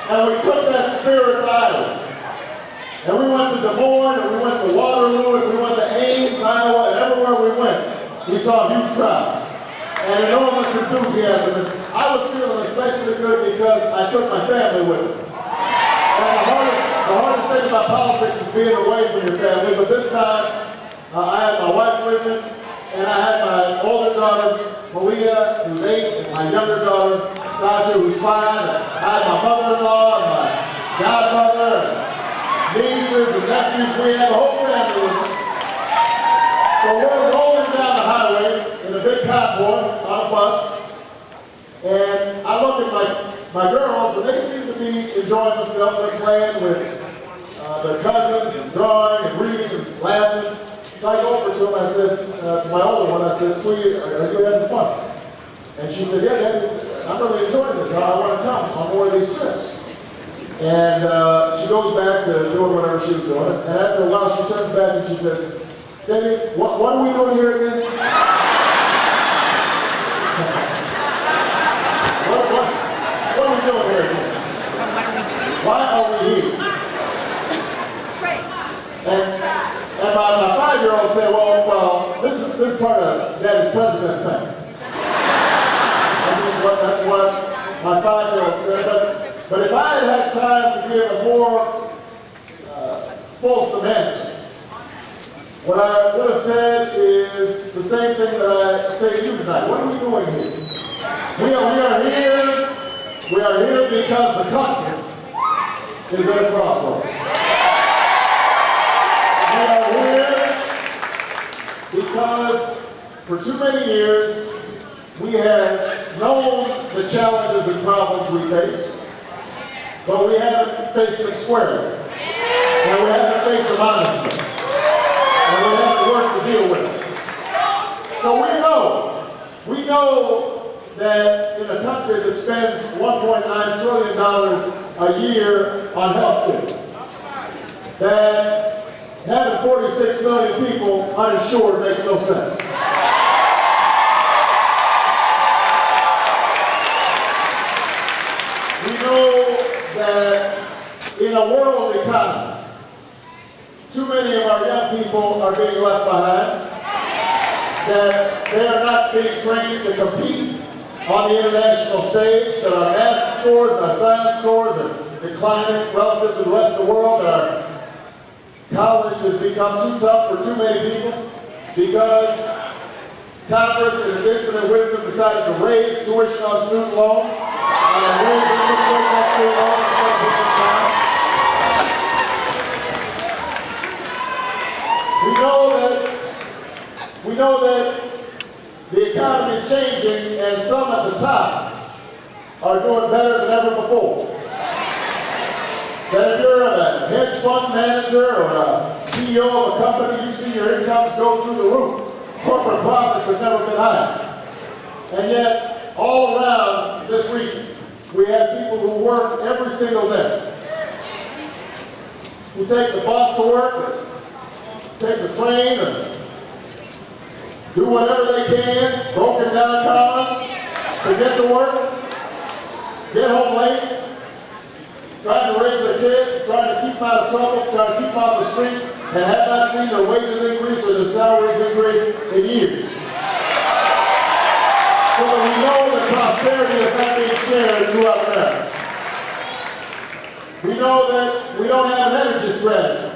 And we took that spirit to Iowa. And we went to Des Moines, and we went to Waterloo, and we went to Ames, Iowa, and everywhere we went, we saw huge crowds and enormous enthusiasm. And I was feeling especially good because I took my family with me. And the hardest thing about politics is being away from your family, but this time I had my wife with me, and I had my older daughter, Malia, who's 8, and my younger daughter, Sasha, who's 5. And I had my mother-in-law and my godmother, and nieces and nephews. We had the whole family with us. So we're rolling down the highway in a big convoy on a bus, and I look at my girls, and they seem to be enjoying themselves. They're playing with their cousins and drawing and reading and laughing. So I go over to them, I said, to my older one, I said, "Sweetie, are you having fun?" And she said, "Yeah, Dad, I'm really enjoying this. I want to come on more of these trips." And she goes back to doing whatever she was doing. And after a while, she turns back and she says, "Daddy, what are we doing here again?" What are we doing here again? Why are we here? And my 5-year-old said, well, this is part of Daddy's president thing. That's what my 5-year-old said. But if I had time to give a more fulsome answer, what I would have said is the same thing that I say to you tonight. What are we doing here? We are here because the country is at a crossroads. We are here because for too many years we have known the challenges and problems we face, but we haven't faced them squarely. And we haven't faced them honestly. And we have to work to deal with it. So we know that in a country that spends $1.9 trillion a year on health care, that having 46 million people uninsured makes no sense. We know that in a world economy, too many of our young people are being left behind, that they are not being trained to compete on the international stage, that our math scores and our science scores are declining relative to the rest of the world, that our college has become too tough for too many people because Congress, in its infinite wisdom, decided to raise tuition on student loans and raise interest rates on student loans instead of bringing them down. We know that the economy is changing, and some at the top are doing better than ever before. That if you're a hedge fund manager or a CEO of a company, you see your incomes go through the roof. Corporate profits have never been higher. And yet, all around this region, we have people who work every single day. Who take the bus to work, or take the train, or do whatever they can, broken down cars, to get to work, get home late, trying to raise their kids, trying to keep them out of trouble, trying to keep them off the streets, and have not seen their wages increase or their salaries increase in years. So that we know that prosperity is not being shared throughout America. We know that we don't have an energy strategy.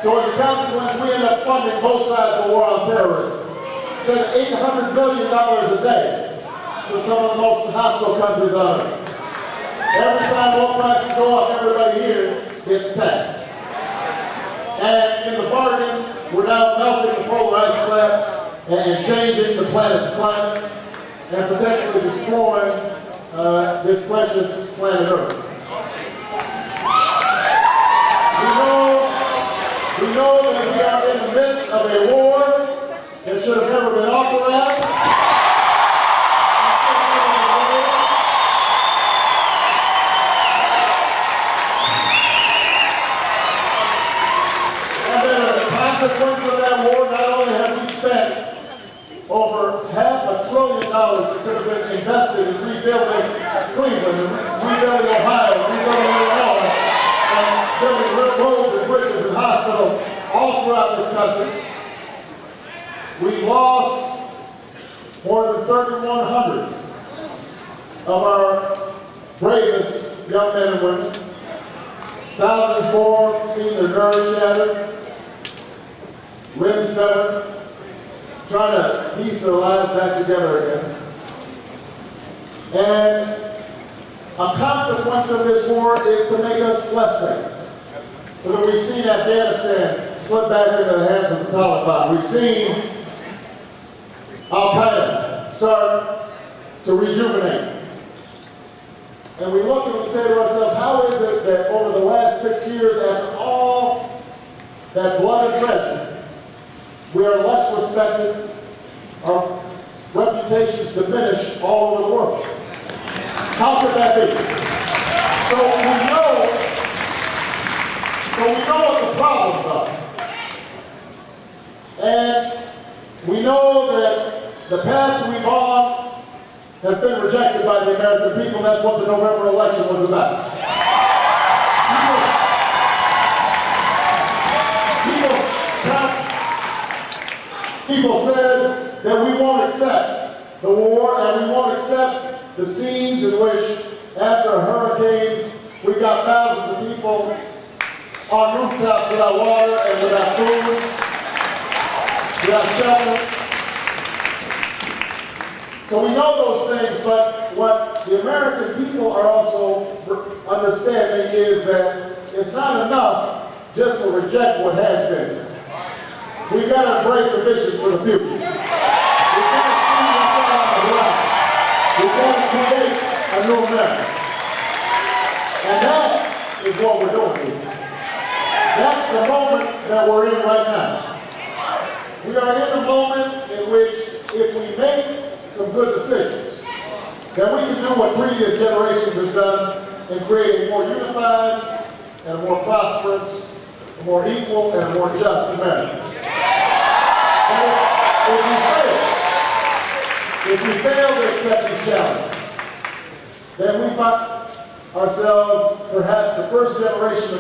So as a consequence, we end up funding both sides of the war on terrorism. Send $800 billion a day to some of the most hostile countries on earth. Every time oil prices go up, everybody here gets taxed. And in the bargain, we're now melting the polar ice caps and changing the planet's climate and potentially destroying this precious planet Earth. We know that we are in the midst of a war that should have never been authorized. And then as a consequence of that war, not only have we spent over $500 billion that could have been invested in rebuilding Cleveland, and rebuilding Ohio, and rebuilding Illinois, and building roads and bridges and hospitals all throughout this country. We lost more than 3,100 of our bravest young men and women. Thousands more seen their nerves shattered, limbs severed, trying to piece their lives back together again. And a consequence of this war is to make us less safe. So that we've seen Afghanistan slip back into the hands of the Taliban. We've seen Al-Qaeda start to rejuvenate. And we look and we say to ourselves, how is it that over the last 6 years, after all that blood and treasure, we are less respected, our reputations diminish all over the world? How could that be? So we know what the problems are. And we know that the path we've on has been rejected by the American people. That's what the November election was about. People said that we won't accept the war, and we won't accept the scenes in which, after a hurricane, we've got thousands of people on rooftops without water and without food, without shelter. So we know those things, but what the American people are also understanding is that it's not enough just to reject what has been. We've got to embrace a vision for the future. We've got to see what's out on the horizon. We've got to create a new America. And that is what we're doing here. That's the moment that we're in right now. We are in a moment in which, if we make some good decisions, then we can do what previous generations have done and create a more unified and a more prosperous, a more equal and a more just America. And if we fail to accept these challenges, then we find ourselves perhaps the first generation of